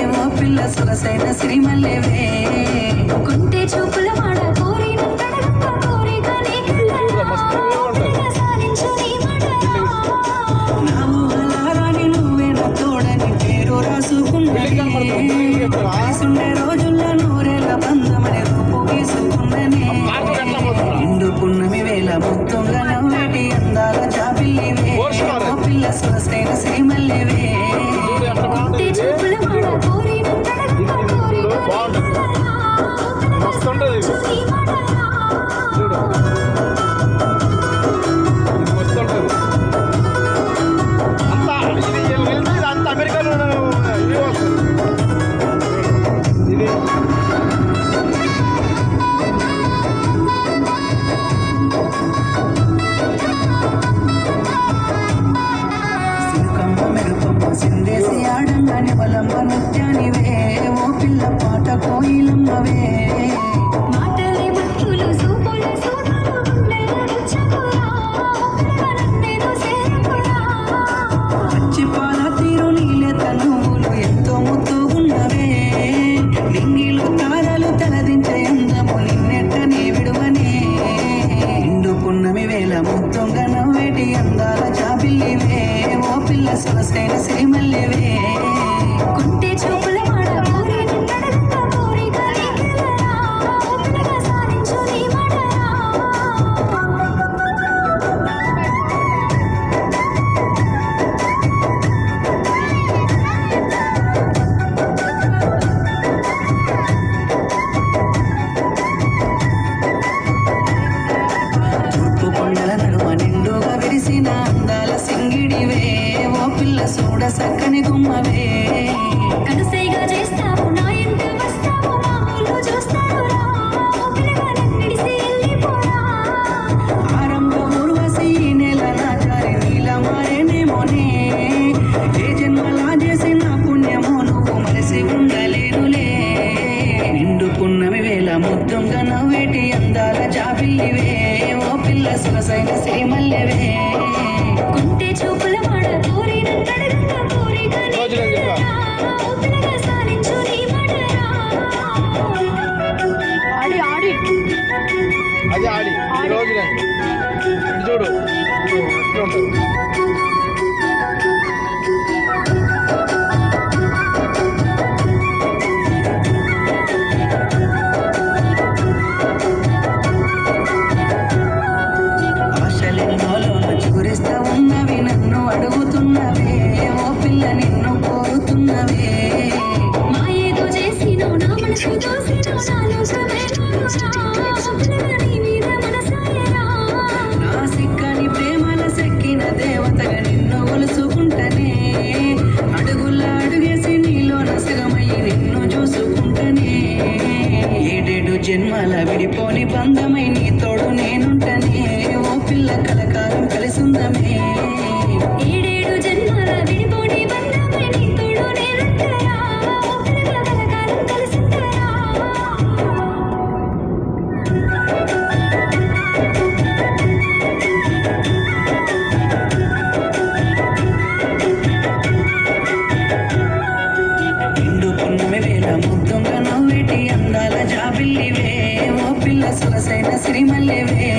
ఓ పిల్ల సొగసైన శ్రీమల్లేవే కుంటే చూపుల మాడ కోరిన తడగంగా కోరిక నీ కళ్ళ సాలించు నీ మాటరా నా ఊహలారాని నువ్వే నా తోడని పేరు రాసుకున్నది కలిసుండే రోజుల్లో నూరేళ్ళ బంధమని రూపు గీసుకున్ననే నిండు పున్నమి వేళ మొత్తంగా నవ్వేటి అందాల జాబిల్లివే ఓ పిల్ల సొగసైన శ్రీమల్లేవే సిందేసి ఆడంగానే వలంబ నృత్యానివే ఓ పిల్ల పాట కోయిలమ్మవే మాటలే మక్కులు సూపుల సూడాలు గుండెల రుచకురా నన్నేదో సేరకురా పచ్చి పాల తీరు నీలెత నువ్వులు ఎంతో ముద్దుగున్నవే నింగిలో తారలు తలదించే అందము నిన్నెట్టనే విడువనే నిండు పున్నమి వేళ ముత్తంగా నవ్వేటి అందాల జాబిల్లివే ఓ పిల్ల సొగసైన శ్రీమల్లేవే కుంటే చూపుల మాడ కోరిన తడగంగా కోరిక నీ కళ్ళరా ఓపినగా సాలించు నీ మాటరా తూర్పు కొండల నడుమ నిండుగా విరిసిన అందాల సింగిడివే ఓ పిల్ల సూడ సక్కని గుమ్మవే కనుసైగా చేస్తావు నా ఇంట వస్తావు మామూలు చూస్తావు రా పిల్లగా నన్నిడిసి వెళ్ళిపోరా ఆరంభ ఊర్వశి నెల నాచారి నీల మారేనేమోనే ఏ జన్మలా చేసిన పుణ్యమో నువ్వు మలిసి ఉండలేనులే నిండు పున్నమి వేళ ముద్దుంగా నవ్వేటి అందాల జాబిల్లివే ఓ పిల్ల సొగసైన శ్రీమల్లేవే కుంటే చూపుల మాడ కోరిన తడగంగా కోరిక నీ కళ్ళరా ఓపినగా సాలించు నీ మాటరా ఆడి ఆడి అది ఆడి ఈ రోజు చూడు ఆశలెన్నోలోన చిగురిస్తా ఉన్నవి నన్ను అడుగుతున్నవే ఓ పిల్ల నిన్ను కోరుతున్నవే మా ఏదో చేసినో నా మనసు దోసినో నాలో సమేరా నీ మీద మనసాయరా నా సిక్కని ప్రేమల సెక్కిన దేవతగా నిన్ను ఒలుసుకుంటనే అడుగుల అడుగేసి నీలో నసగమయ్యి నిన్ను చూసుకుంటనే ఏడేడు జన్మల విడిపోని బంధమై నీ తోడు నేనుంటనే ఓ పిల్ల కలకాలం కలిసుందమే ఏడేడు జన్మల విడిపోని బంధమై నీ తోడు నేనుంటరా ఓ పిల్ల కలకాలం కలిసుంటరా నిండు పున్నమి వేళ ముద్దుంగా నవ్వేటి అందాల జాబిల్లివే ఓ పిల్ల సొగసైన శ్రీమల్లేవే